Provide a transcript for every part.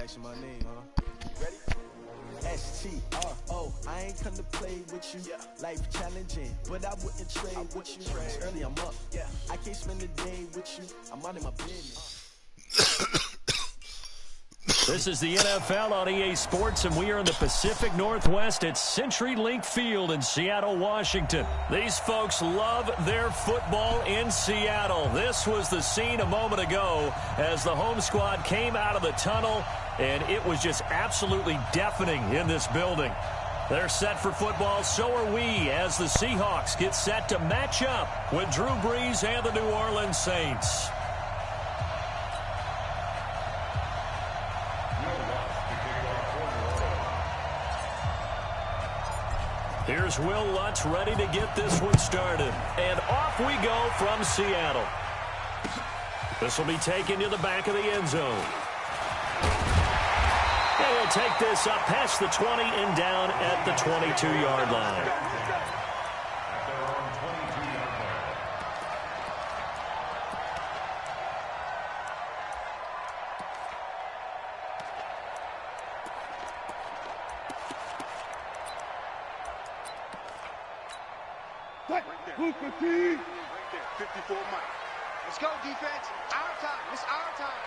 asking my name, huh? Ready? STRO, I ain't come to play with you. Life challenging, but I wouldn't trade with you. It's early, I'm up. I can't spend the day with you. I'm out of my business. This is the NFL on EA Sports, and we are in the Pacific Northwest at CenturyLink Field in Seattle, Washington. These folks love their football in Seattle. This was the scene a moment ago as the home squad came out of the tunnel, and it was just absolutely deafening in this building. They're set for football, so are we, as the Seahawks get set to match up with Drew Brees and the New Orleans Saints. Here's Will Lutz ready to get this one started. And off we go from Seattle. This will be taken to the back of the end zone. And he'll take this up past the 20 and down at the 22-yard line. Right there, 54 Mike. Let's go, defense. Our time. It's our time.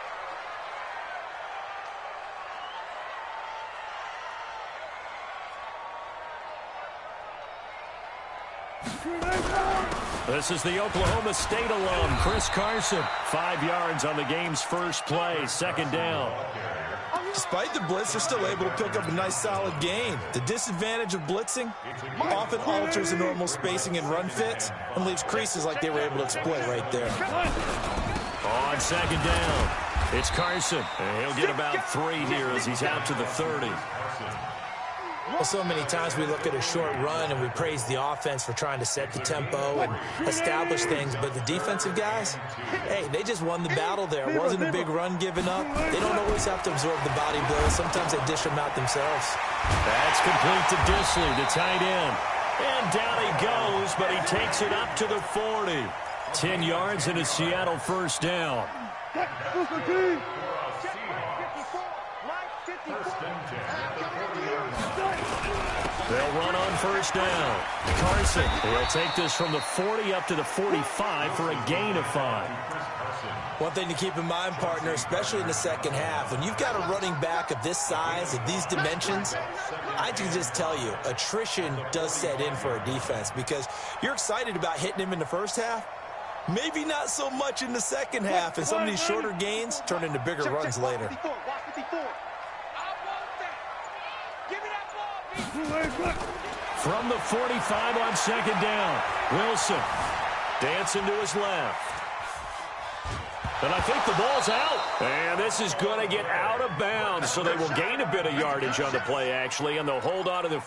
This is the Oklahoma State alum, Chris Carson. 5 yards on the game's first play, second down. Despite the blitz, they're still able to pick up a nice, solid gain. The disadvantage of blitzing often alters the normal spacing and run fits and leaves creases like they were able to exploit right there. On second down, it's Carson. And he'll get about 3 here as he's out to the 30. Well, so many times we look at a short run and we praise the offense for trying to set the tempo and establish things, but the defensive guys, hey, they just won the battle there. It wasn't a big run given up. They don't always have to absorb the body blows. Sometimes they dish them out themselves. That's complete to Disley, the tight end. And down he goes, but he takes it up to the 40. 10 yards and a Seattle first down. They'll run on first down. Carson, he'll take this from the 40 up to the 45 for a gain of 5. One thing to keep in mind, partner, especially in the second half, when you've got a running back of this size, of these dimensions, I can just tell you, attrition does set in for a defense because you're excited about hitting him in the first half. Maybe not so much in the second half, and some of these shorter gains turn into bigger runs later. From the 45 on second down, Wilson dancing to his left. And I think the ball's out. And this is going to get out of bounds, so they will gain a bit of yardage on the play, actually, and they'll hold on to the...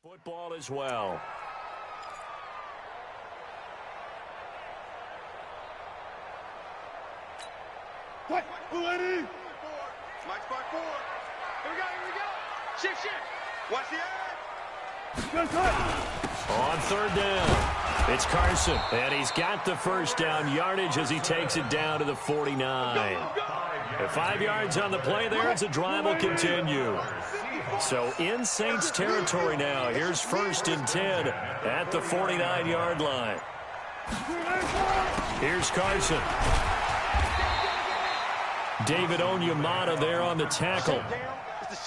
Football as well. What? Ready? Mike's by 4. Here we go. Shift. Watch the edge. On third down, it's Carson. And he's got the first down yardage as he takes it down to the 49. And 5 yards on the play there as the drive will continue. So in Saints territory now. Here's first and 10 at the 49-yard line. Here's Carson. David Onyemata there on the tackle.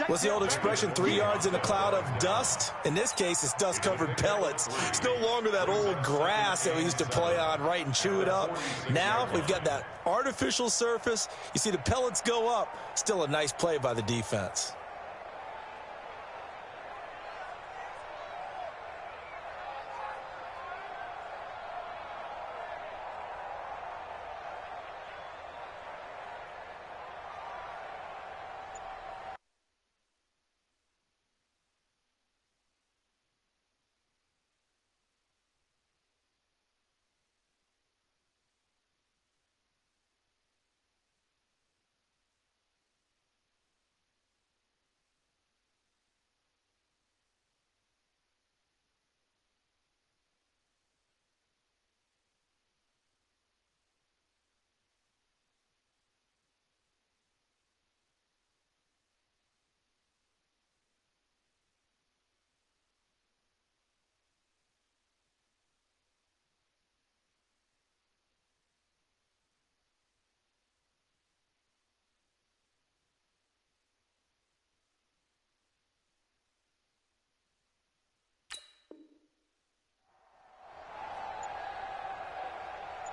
What's the old expression, 3 yards in a cloud of dust? In this case, it's dust-covered pellets. It's no longer that old grass that we used to play on, right, and chew it up. Now we've got that artificial surface. You see the pellets go up. Still a nice play by the defense.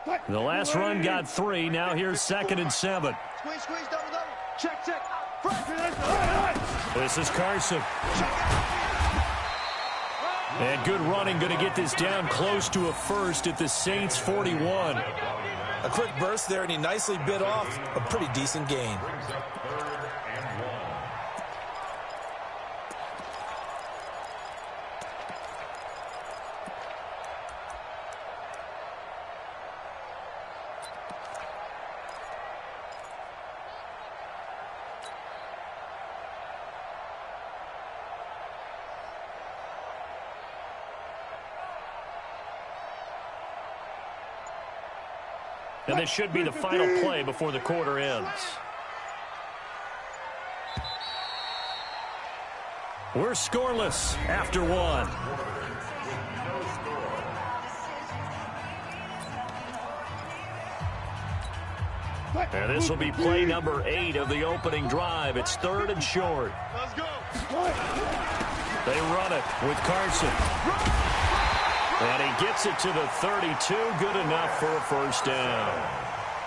The last run got 3. Now here's 2nd and 7. Squeeze, double. Check. This is Carson. And good running, going to get this down close to a first at the Saints 41. A quick burst there, and he nicely bit off a pretty decent gain. And this should be the final play before the quarter ends. We're scoreless after 1. And this will be play number 8 of the opening drive. It's 3rd and short. Let's go. They run it with Carson. And he gets it to the 32. Good enough for a first down.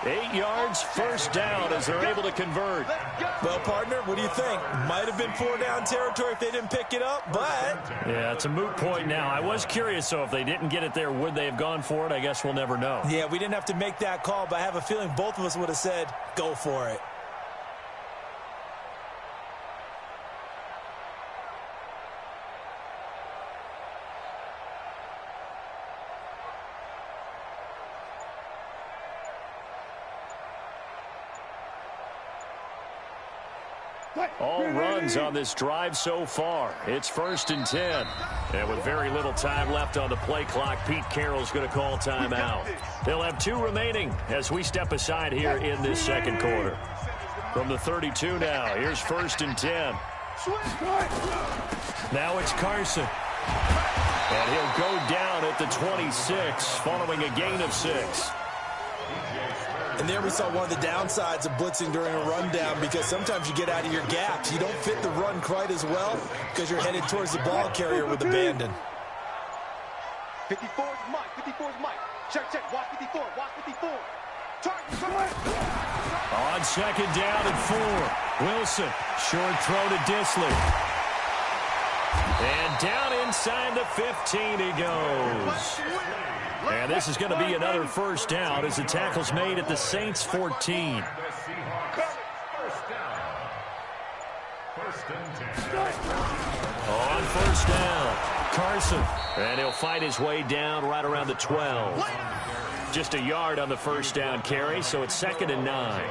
8 yards, first down as they're able to convert. Well, partner, what do you think? Might have been 4-down territory if they didn't pick it up, but... Yeah, it's a moot point now. I was curious, so if they didn't get it there, would they have gone for it? I guess we'll never know. Yeah, we didn't have to make that call, but I have a feeling both of us would have said, go for it. All runs on this drive so far. It's 1st and 10. And with very little time left on the play clock, Pete Carroll's going to call timeout. They'll have 2 remaining as we step aside here in this second quarter. From the 32 now, here's 1st and 10. Now it's Carson. And he'll go down at the 26 following a gain of 6. And there we saw one of the downsides of blitzing during a rundown, because sometimes you get out of your gaps. You don't fit the run quite as well because you're headed towards the ball carrier with abandon. 54 is Mike. Check. Watch 54. Target. On 2nd down and 4. Wilson, short throw to Disley. And down inside the 15 he goes. And this is going to be another first down as the tackle's made at the Saints 14. On first down, Carson. And he'll fight his way down right around the 12. Just a yard on the first down carry, so it's 2nd and 9.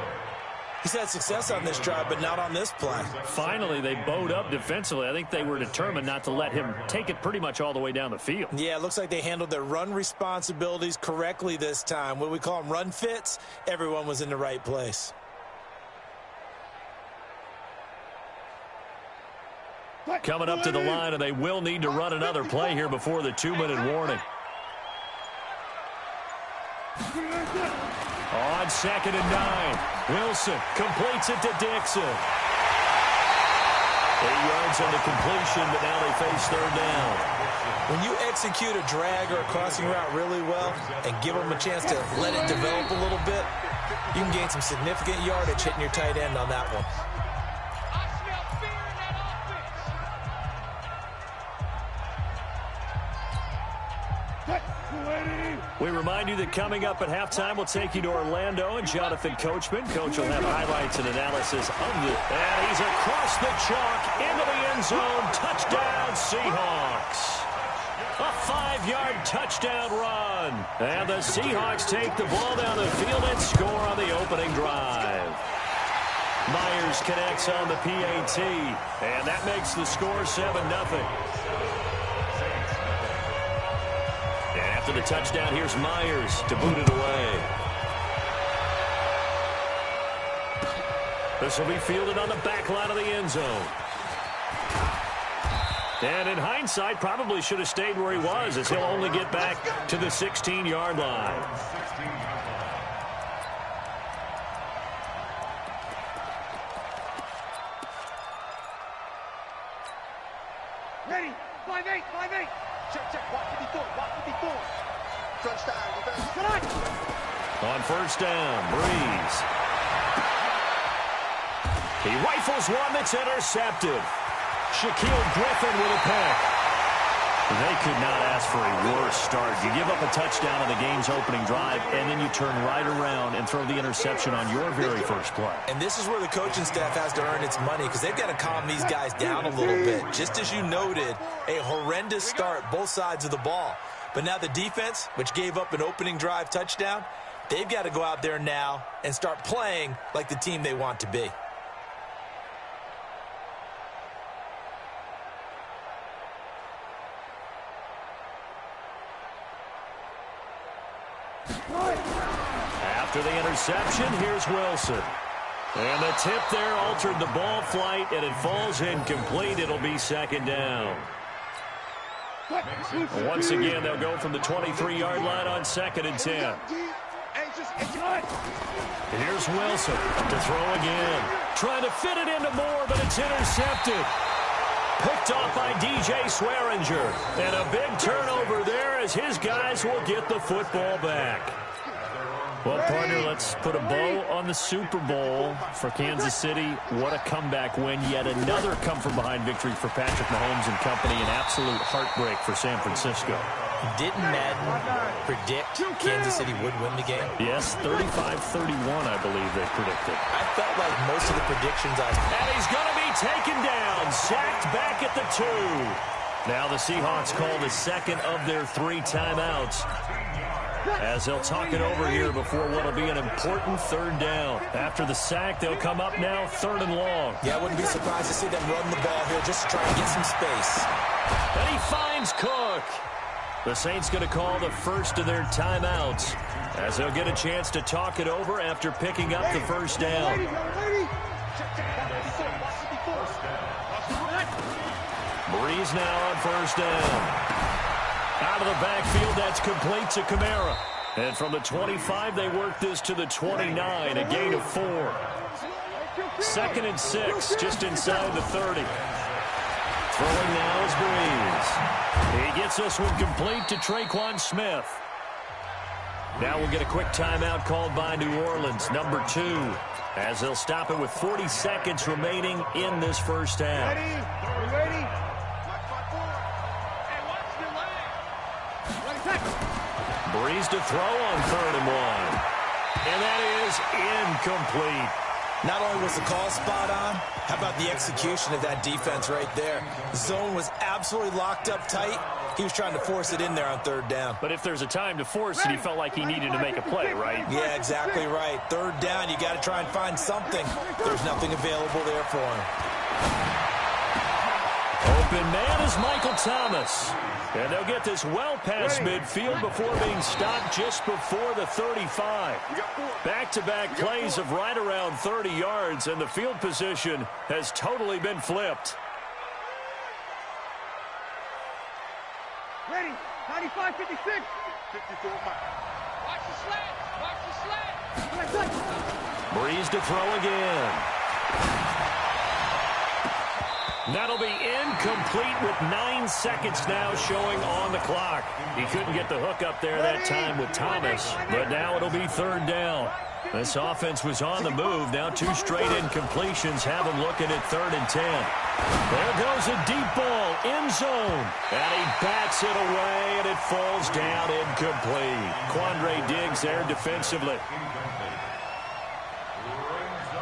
He's had success on this drive, but not on this play. Finally, they bowed up defensively. I think they were determined not to let him take it pretty much all the way down the field. Yeah, it looks like they handled their run responsibilities correctly this time. When we call them run fits, everyone was in the right place. Coming up to the line, and they will need to run another play here before the 2-minute warning. On 2nd and 9, Wilson completes it to Dixon. 8 yards on the completion, but now they face 3rd down. When you execute a drag or a crossing route really well and give them a chance to let it develop a little bit, you can gain some significant yardage hitting your tight end on that one. We remind you that coming up at halftime, we'll take you to Orlando and Jonathan Coachman. Coach will have highlights and analysis of it. And he's across the chalk into the end zone. Touchdown, Seahawks. A 5-yard touchdown run. And the Seahawks take the ball down the field and score on the opening drive. Myers connects on the PAT. And that makes the score 7-0. After the touchdown, here's Myers to boot it away. This will be fielded on the back line of the end zone. And in hindsight, probably should have stayed where he was, as he'll only get back to the 16-yard line. Ready. 5-8. Check. Watch 54. Touchdown. On first down, Breeze. He rifles one that's intercepted. Shaquille Griffin with a pick. They could not ask for a worse start. You give up a touchdown on the game's opening drive, and then you turn right around and throw the interception on your very first play. And this is where the coaching staff has to earn its money, because they've got to calm these guys down a little bit. Just as you noted, a horrendous start, both sides of the ball. But now the defense, which gave up an opening drive touchdown, they've got to go out there now and start playing like the team they want to be. After the interception, here's Wilson. And the tip there altered the ball flight, and it falls incomplete. It'll be second down. Once again, they'll go from the 23-yard line on 2nd and 10. And here's Wilson to throw again. Trying to fit it into Moore, but it's intercepted. Picked off by DJ Swearinger. And a big turnover there as his guys will get the football back. Well, partner, let's put a bow on the Super Bowl for Kansas City. What a comeback win. Yet another come-from-behind victory for Patrick Mahomes and company. An absolute heartbreak for San Francisco. Didn't Madden predict Kansas City would win the game? Yes, 35-31, I believe they predicted. I felt like most of the predictions And he's going to be taken down, sacked back at the 2. Now the Seahawks call the second of their 3 timeouts, as they'll talk it over here before what will be an important 3rd down. After the sack, they'll come up now 3rd and long. Yeah, I wouldn't be surprised to see them run the ball here just to try and get some space. And he finds Cook. The Saints going to call the first of their timeouts, as they'll get a chance to talk it over after picking up the 1st down. Breeze now on 1st down. Out of the backfield, that's complete to Kamara. And from the 25, they work this to the 29, a gain of 4. 2nd and 6, just inside the 30. Throwing now is Breeze. He gets this one complete to Traquan Smith. Now we'll get a quick timeout called by New Orleans, number 2, as they'll stop it with 40 seconds remaining in this first half. Ready? Breeze to throw on 3rd and 1. And that is incomplete. Not only was the call spot on, how about the execution of that defense right there? The zone was absolutely locked up tight. He was trying to force it in there on 3rd down. But if there's a time to force it, he felt like he needed to make a play, right? Yeah, exactly right. 3rd down, you got to try and find something. There's nothing available there for him. Open man is Michael Thomas. And they'll get this well past midfield before being stopped just before the 35. Back-to-back plays of right around 30 yards, and the field position has totally been flipped. Ready? 95, 56. 54 miles. Watch the slant. Watch the slant. Breeze to throw again. That'll be incomplete with 9 seconds now showing on the clock. He couldn't get the hook up there that time with Thomas, but now it'll be 3rd down. This offense was on the move. Now 2 straight incompletions have him looking at 3rd and 10. There goes a deep ball, end zone. And he bats it away, and it falls down incomplete. Quandre Diggs there defensively.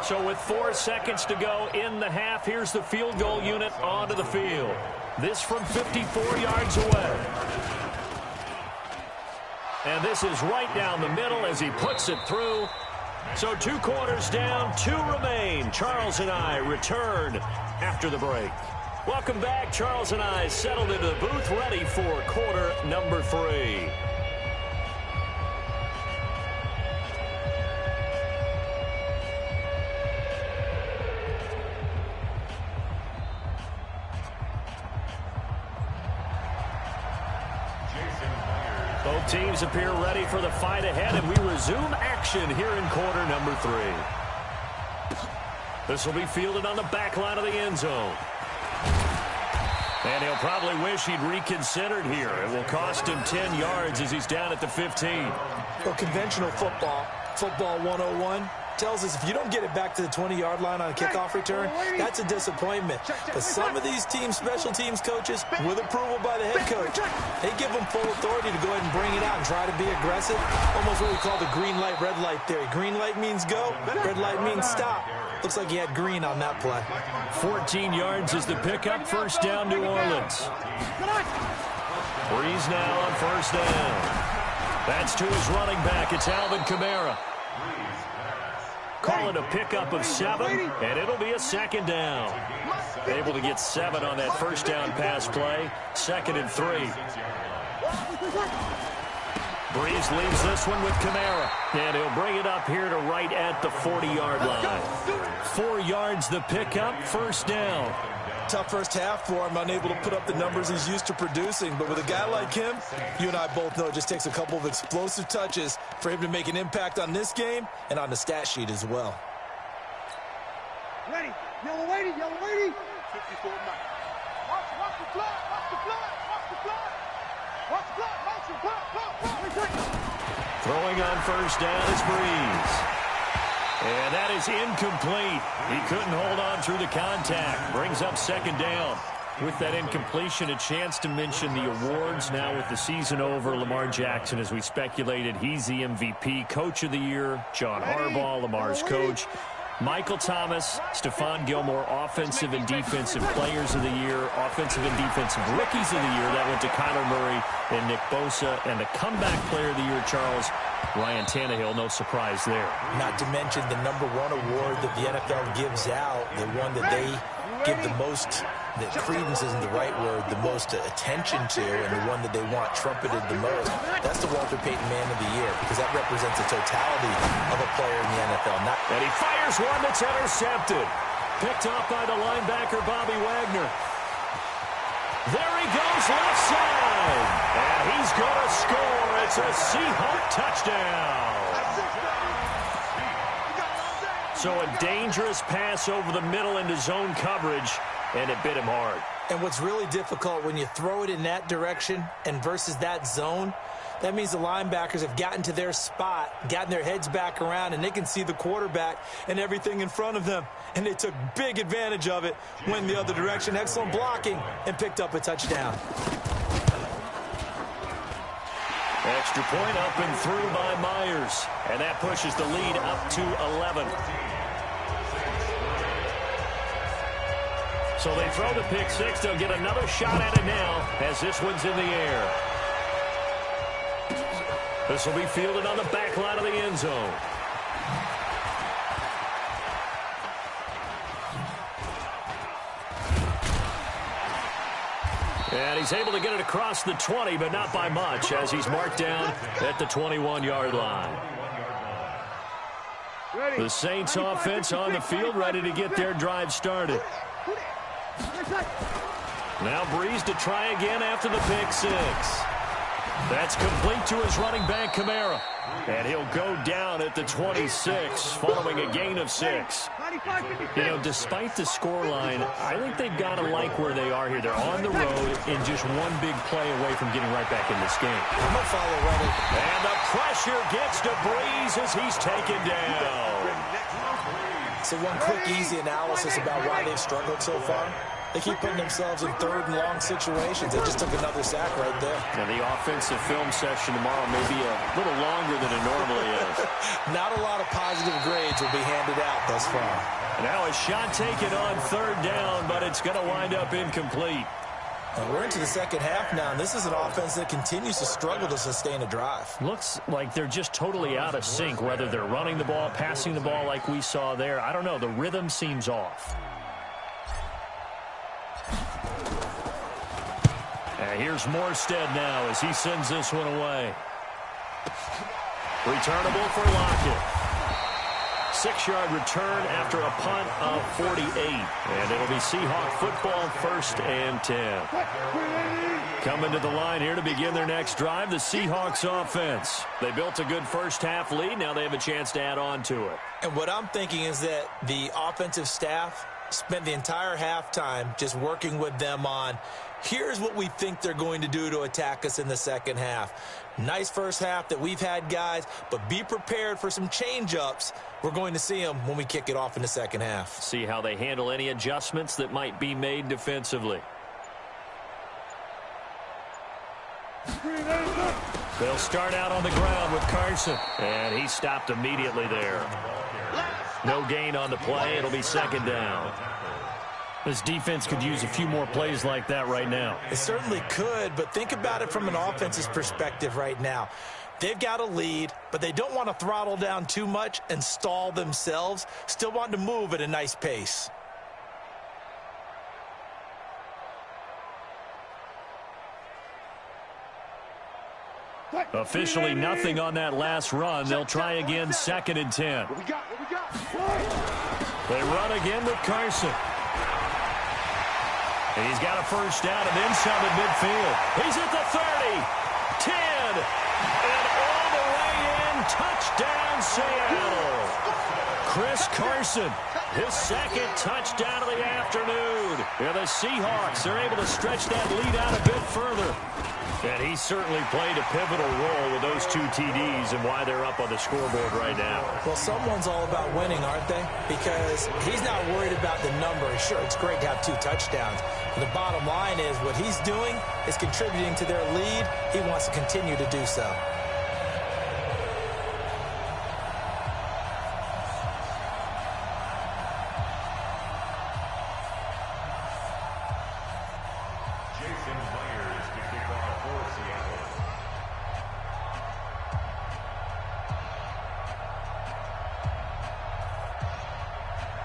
So with 4 seconds to go in the half, here's the field goal unit onto the field. This from 54 yards away. And this is right down the middle as he puts it through. So 2 quarters down, 2 remain. Charles and I return after the break. Welcome back. Charles and I settled into the booth, ready for quarter number 3. Both teams appear ready for the fight ahead, and we resume action here in quarter number 3. This will be fielded on the back line of the end zone. And he'll probably wish he'd reconsidered here. It will cost him 10 yards as he's down at the 15. Well, conventional football 101, tells us if you don't get it back to the 20-yard line on a kickoff return, that's a disappointment. But some of these teams, special teams coaches, with approval by the head coach, they give them full authority to go ahead and bring it out and try to be aggressive. Almost what we call the green light, red light theory. Green light means go, red light means stop. Looks like he had green on that play. 14 yards is the pickup. First down, New Orleans. Breeze now on first down. That's to his running back. It's Alvin Kamara. Call it a pickup of 7, and it'll be a second down. Able to get 7 on that first down pass play. 2nd and 3. Breeze leaves this one with Kamara, and he'll bring it up here to right at the 40-yard line. 4 yards the pickup, first down. Tough first half for him, unable to put up the numbers he's used to producing. But with a guy like him, you and I both know it just takes a couple of explosive touches for him to make an impact on this game and on the stat sheet as well. Ready. Yellow lady. 54 Mike. Watch the blood. Throwing on first down is Breeze. And that is incomplete. He couldn't hold on through the contact. Brings up second down. With that incompletion, a chance to mention the awards. Now with the season over, Lamar Jackson, as we speculated, he's the MVP. Coach of the Year, John Harbaugh, Lamar's coach. Michael Thomas, Stephon Gilmore, Offensive and Defensive Players of the Year, Offensive and Defensive Rookies of the Year. That went to Kyler Murray and Nick Bosa. And the Comeback Player of the Year, Charles, Ryan Tannehill, no surprise there. Not to mention the #1 award that the NFL gives out, the one that they give the most, that credence isn't the right word, the most attention to, and the one that they want trumpeted the most. That's the Walter Payton Man of the Year, because that represents the totality of a player in the NFL. And he fires one that's intercepted. Picked off by the linebacker, Bobby Wagner. There he goes, left side. And he's going to score. It's a Seahawk touchdown. So a dangerous pass over the middle into zone coverage, and it bit him hard. And what's really difficult when you throw it in that direction and versus that zone, that means the linebackers have gotten to their spot, gotten their heads back around, and they can see the quarterback and everything in front of them. And they took big advantage of it, went the other direction, excellent blocking, and picked up a touchdown. Extra point up and through by Myers. And that pushes the lead up to 11. So they throw the pick six. They'll get another shot at it now as this one's in the air. This will be fielded on the back line of the end zone. And he's able to get it across the 20, but not by much, as he's marked down at the 21-yard line. The Saints offense on the field, ready to get their drive started. Now Breeze to try again after the pick six. That's complete to his running back, Kamara. And he'll go down at the 26, following a gain of 6. You know, despite the scoreline, I think they've got to like where they are here. They're on the road and just one big play away from getting right back in this game. I'm going to follow Reddit. And the pressure gets to Breeze as he's taken down. So one quick, easy analysis about why they've struggled so far. They keep putting themselves in third and long situations. They just took another sack right there. Now, the offensive film session tomorrow may be a little longer than it normally is. Not a lot of positive grades will be handed out thus far. Now a shot taken on third down, but it's going to wind up incomplete. And we're into the second half now, and this is an offense that continues to struggle to sustain a drive. Looks like they're just totally out of sync, whether they're running the ball, passing the ball like we saw there. I don't know. The rhythm seems off. And here's Morstead now as he sends this one away. Returnable for Lockett. 6-yard return after a punt of 48. And it'll be Seahawk football, 1st and 10. Coming to the line here to begin their next drive, the Seahawks offense. They built a good first half lead. Now they have a chance to add on to it. And what I'm thinking is that the offensive staff spent the entire halftime just working with them on Here's what we think they're going to do to attack us in the second half. Nice first half that we've had, guys, but be prepared for some change-ups. We're going to see them when we kick it off in the second half. See how they handle any adjustments that might be made defensively. They'll start out on the ground with Carson, and he stopped immediately there. No gain on the play. It'll be second down. This defense could use a few more plays like that right now. It certainly could, but think about it from an offense's perspective right now. They've got a lead, but they don't want to throttle down too much and stall themselves. Still want to move at a nice pace. Officially nothing on that last run. They'll try again, 2nd and 10. They run again with Carson. And he's got a first down and then some at midfield. He's at the 30, 10, and all the way in. Touchdown, Seattle. Chris Carson, his 2nd touchdown of the afternoon. And the Seahawks are able to stretch that lead out a bit further. And he certainly played a pivotal role with those 2 TDs and why they're up on the scoreboard right now. Well, someone's all about winning, aren't they? Because he's not worried about the number. Sure, it's great to have 2 touchdowns. And the bottom line is what he's doing is contributing to their lead. He wants to continue to do so.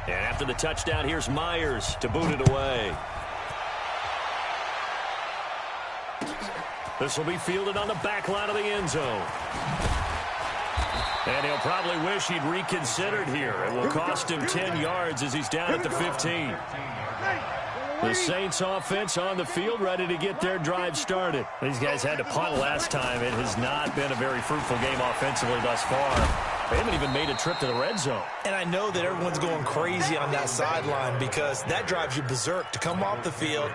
And after the touchdown, here's Myers to boot it away. This will be fielded on the back line of the end zone. And he'll probably wish he'd reconsidered here. It will cost him 10 yards as he's down at the 15. The Saints offense on the field, ready to get their drive started. These guys had to punt last time. It has not been a very fruitful game offensively thus far. They haven't even made a trip to the red zone. And I know that everyone's going crazy on that sideline because that drives you berserk to come off the field,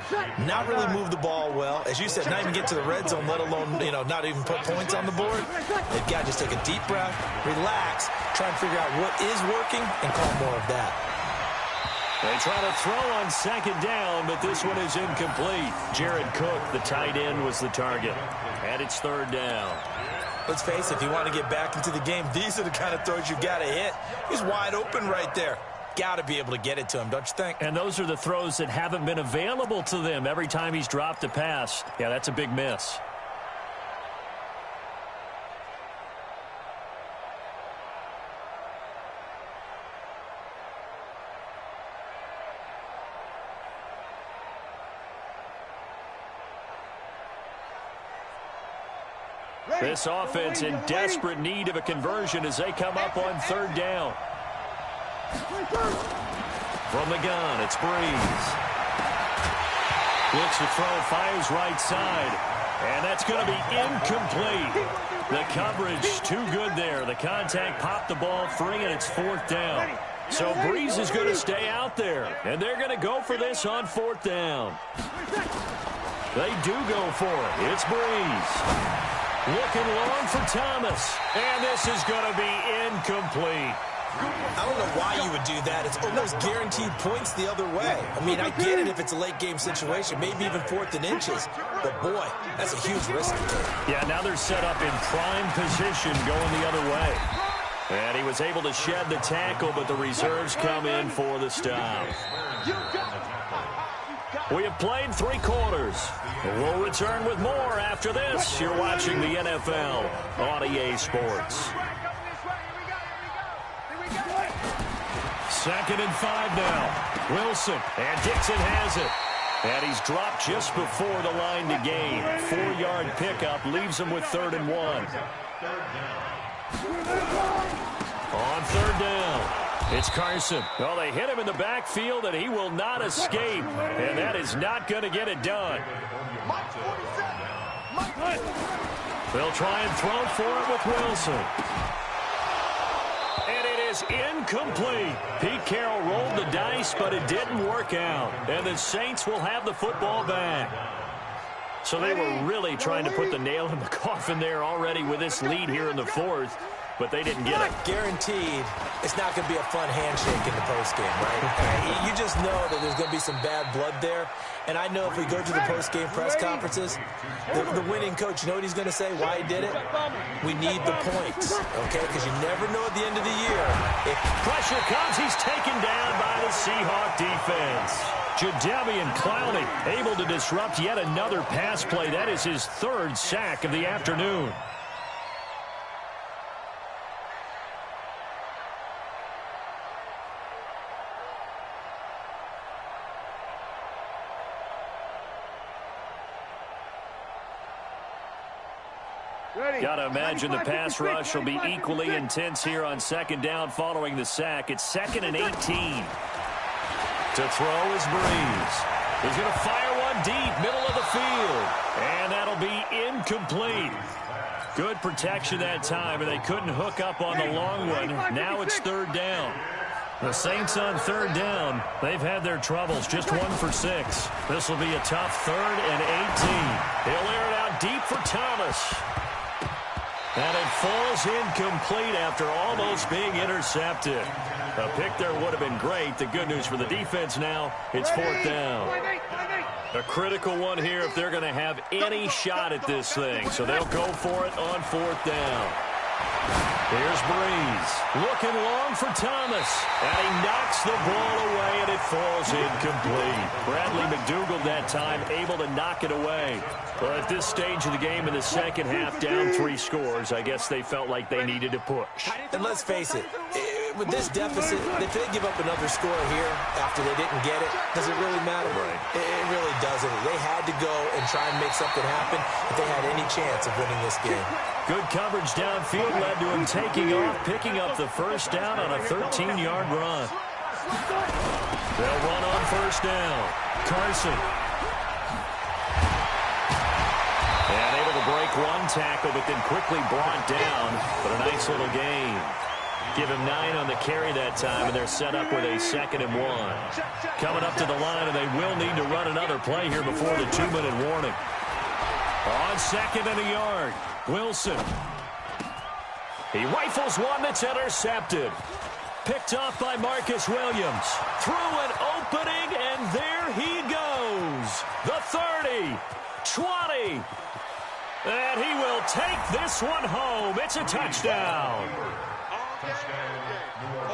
not really move the ball well. As you said, not even get to the red zone, let alone, not even put points on the board. They've got to just take a deep breath, relax, try and figure out what is working, and call more of that. They try to throw on 2nd down, but this one is incomplete. Jared Cook, the tight end, was the target. And it's 3rd down. Let's face it, if you want to get back into the game, these are the kind of throws you got to hit. He's wide open right there. Got to be able to get it to him, don't you think? And those are the throws that haven't been available to them every time he's dropped a pass. Yeah, that's a big miss. This offense in desperate need of a conversion as they come up on 3rd down. From the gun, it's Breeze. Looks to throw, fires right side. And that's going to be incomplete. The coverage too good there. The contact popped the ball free, and it's 4th down. So Breeze is going to stay out there. And they're going to go for this on 4th down. They do go for it. It's Breeze. Looking long for Thomas. And this is going to be incomplete. I don't know why you would do that. It's almost guaranteed points the other way. I mean, I get it if it's a late game situation, maybe even 4th and inches. But, boy, that's a huge risk to take. Yeah, now they're set up in prime position going the other way. And he was able to shed the tackle, but the reserves come in for the stop. We have played 3 quarters. We'll return with more after this. You're watching the NFL on EA Sports. 2nd and 5 now. Wilson, and Dixon has it. And he's dropped just before the line to gain. 4-yard pickup leaves him with 3rd and 1. On 3rd down. It's Carson. Well, they hit him in the backfield, and he will not escape. And that is not going to get it done. They'll try and throw for it with Wilson. And it is incomplete. Pete Carroll rolled the dice, but it didn't work out. And the Saints will have the football back. So they were really trying to put the nail in the coffin there already with this lead here in the fourth, but they didn't get it. Guaranteed it's not going to be a fun handshake in the postgame, right? You just know that there's going to be some bad blood there. And I know if we go to the postgame press conferences, the winning coach, you know what he's going to say, why he did it? We need the points, okay? Because you never know at the end of the year. If pressure comes, he's taken down by the Seahawk defense. Jadeveon Clowney able to disrupt yet another pass play. That is his third sack of the afternoon. Got to imagine the pass rush will be equally intense here on second down following the sack. It's 2nd and 18. To throw is Breeze. He's going to fire one deep, middle of the field. And that'll be incomplete. Good protection that time, and they couldn't hook up on the long one. Now it's 3rd down. The Saints on 3rd down. They've had their troubles, just 1 for 6. This will be a tough 3rd and 18. He'll air it out deep for Thomas. And it falls incomplete after almost being intercepted. A pick there would have been great. The good news for the defense now, it's 4th down. A critical one here if they're going to have any shot at this thing. So they'll go for it on 4th down. Here's Breeze. Looking long for Thomas. And he knocks the ball away, and it falls incomplete. Bradley McDougald that time able to knock it away. Well, at this stage of the game in the second half, down 3 scores, I guess they felt like they needed to push. And let's face it, with this deficit, if they give up another score here after they didn't get it, does it really matter? Right. It really doesn't. They had to go and try and make something happen if they had any chance of winning this game. Good coverage downfield led to him taking off, picking up the first down on a 13-yard run. They'll run on 1st down. Carson. And able to break one tackle, but then quickly brought down. But a nice little gain. Give him 9 on the carry that time, and they're set up with a 2nd and 1. Coming up to the line, and they will need to run another play here before the 2-minute warning. On 2nd and a yard, Wilson. He rifles one that's intercepted. Picked off by Marcus Williams. Through an opening, and there he goes. The 30, 20. And he will take this one home. It's a touchdown.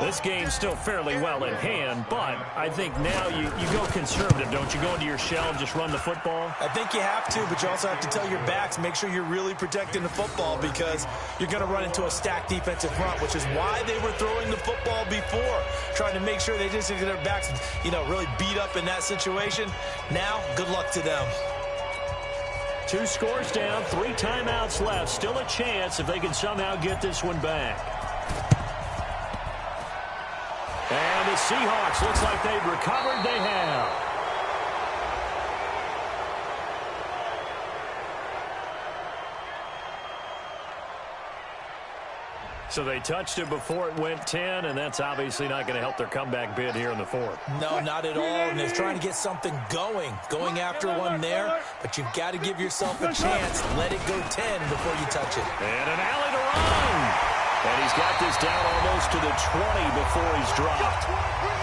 This game's still fairly well in hand, but I think now you go conservative, don't you? Go into your shell and just run the football? I think you have to, but you also have to tell your backs, make sure you're really protecting the football because you're going to run into a stacked defensive front, which is why they were throwing the football before, trying to make sure they just get their backs, really beat up in that situation. Now, good luck to them. 2 scores down, 3 timeouts left. Still a chance if they can somehow get this one back. And the Seahawks, looks like they've recovered. They have. So they touched it before it went 10, and that's obviously not going to help their comeback bid here in the 4th. No, not at all. And they're trying to get something going after one there, but you've got to give yourself a chance. Let it go 10 before you touch it. And an alley to run. And he's got this down almost to the 20 before he's dropped.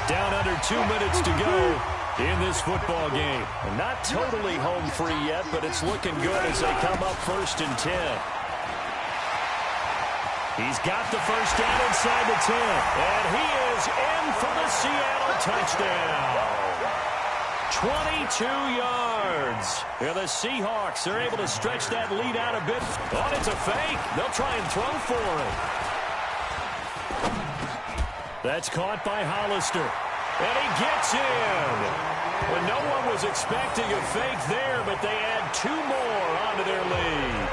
Down under 2 minutes to go in this football game. And not totally home free yet, but it's looking good as they come up 1st and 10. He's got the first down inside the 10. And he is in for the Seattle touchdown. 22 yards. And the Seahawks are able to stretch that lead out a bit. Oh, it's a fake. They'll try and throw for it. That's caught by Hollister. And he gets in. Well, no one was expecting a fake there, but they add 2 more onto their lead.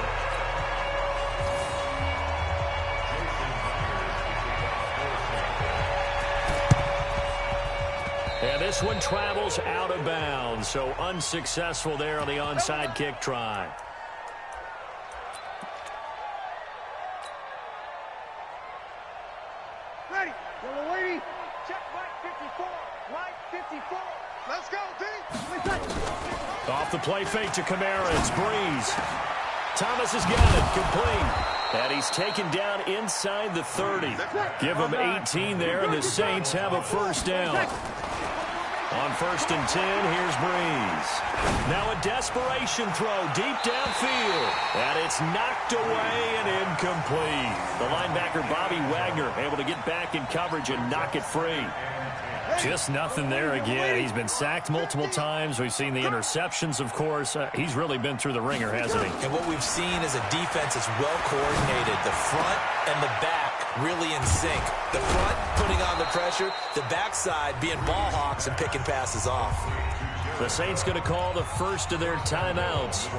And this one travels out of bounds, so unsuccessful there on the onside kick try. Ready. Yellow lady. Check right 54. Right 54. Let's go, D. Off the play fake to Kamara. It's Breeze. Thomas has got it. Complete. And he's taken down inside the 30. Give him 18 there, and the Saints have a first down. On 1st and 10, here's Breeze. Now a desperation throw deep downfield. And it's knocked away and incomplete. The linebacker, Bobby Wagner, able to get back in coverage and knock it free. Just nothing there again. He's been sacked multiple times. We've seen the interceptions, of course. He's really been through the ringer, hasn't he? And what we've seen is a defense that's well coordinated. The front and the back really in sync. The front putting on the pressure. The backside being ball hawks and picking passes off. The Saints going to call the first of their timeouts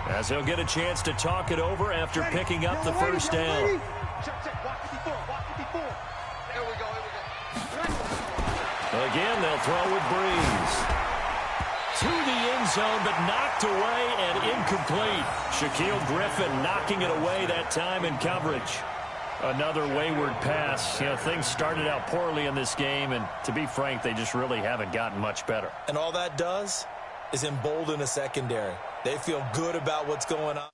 as they'll get a chance to talk it over after picking up the first down. Again, they'll throw with Breeze. To the end zone, but knocked away and incomplete. Shaquille Griffin knocking it away that time in coverage. Another wayward pass. You know, things started out poorly in this game, and to be frank, they just really haven't gotten much better. And all that does is embolden a secondary. They feel good about what's going on.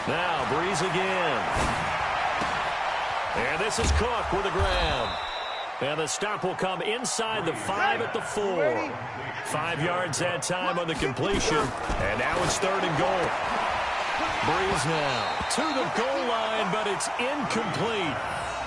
Now, Breeze again. And this is Cook with a grab. And the stop will come inside the 5 at the 4. 5 yards that time on the completion. And now it's 3rd and goal. Breeze now to the goal line, but it's incomplete.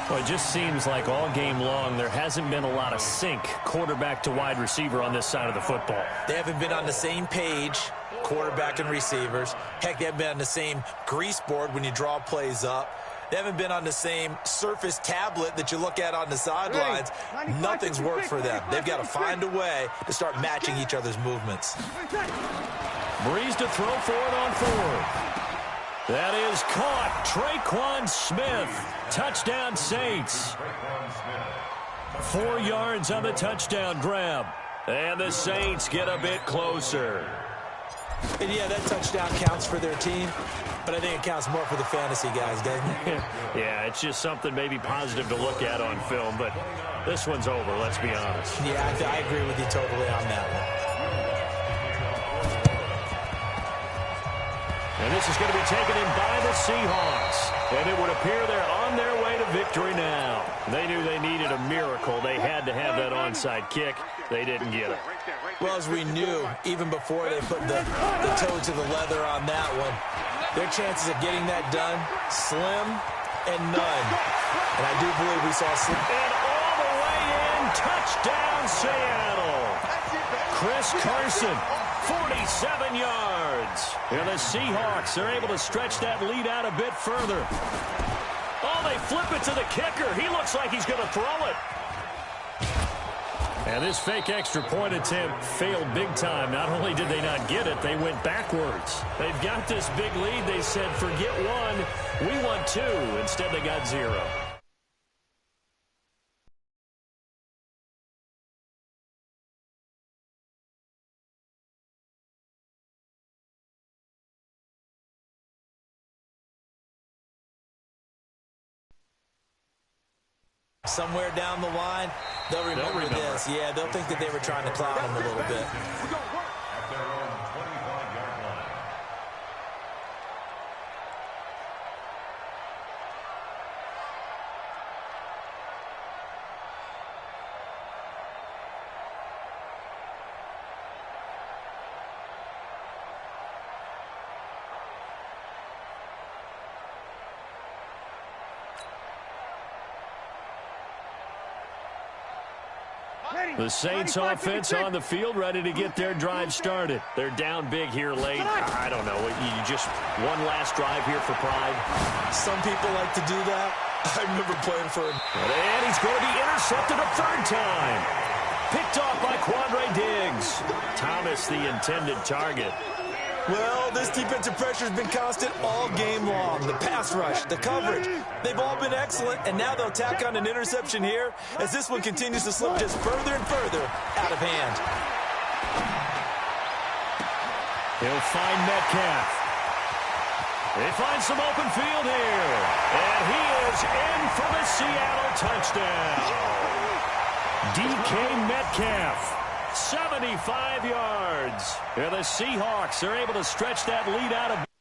Well, it just seems like all game long there hasn't been a lot of sync quarterback to wide receiver on this side of the football. They haven't been on the same page, quarterback and receivers. Heck, they haven't been on the same grease board when you draw plays up. They haven't been on the same surface tablet that you look at on the sidelines. Nothing's worked for them. They've got to find a way to start matching each other's movements. Breeze to throw for it on 4th. That is caught. Traquan Smith. Touchdown Saints. 4 yards on the touchdown grab. And the Saints get a bit closer. And yeah, that touchdown counts for their team, but I think it counts more for the fantasy guys, doesn't it? Yeah, it's just something maybe positive to look at on film, but this one's over, let's be honest. Yeah, I agree with you totally on that one. And this is going to be taken in by the Seahawks. And it would appear they're on their way to victory now. They knew they needed a miracle. They had to have that onside kick. They didn't get it. Well, as we knew, even before they put the toe to the leather on that one, their chances of getting that done, slim and none. And I do believe we saw slim. And all the way in, touchdown Seattle. Chris Carson, 47 yards. And the Seahawks are able to stretch that lead out a bit further. Oh, they flip it to the kicker. He looks like he's going to throw it. And this fake extra point attempt failed big time. Not only did they not get it, they went backwards. They've got this big lead. They said, forget 1, we want 2. Instead, they got 0. Somewhere down the line, they'll remember this. Yeah, they'll think that they were trying to clown him a little bit. The Saints offense on the field, ready to get their drive started. They're down big here late. I don't know. You just one last drive here for pride. Some people like to do that. I remember playing for him. And he's going to be intercepted a 3rd time. Picked off by Quandre Diggs. Thomas, the intended target. Well, this defensive pressure has been constant all game long. The pass rush, the coverage, they've all been excellent, and now they'll tack on an interception here as this one continues to slip just further and further out of hand. He'll find Metcalf. He finds some open field here. And he is in for the Seattle touchdown. DK Metcalf, 75 yards. And the Seahawks are able to stretch that lead out of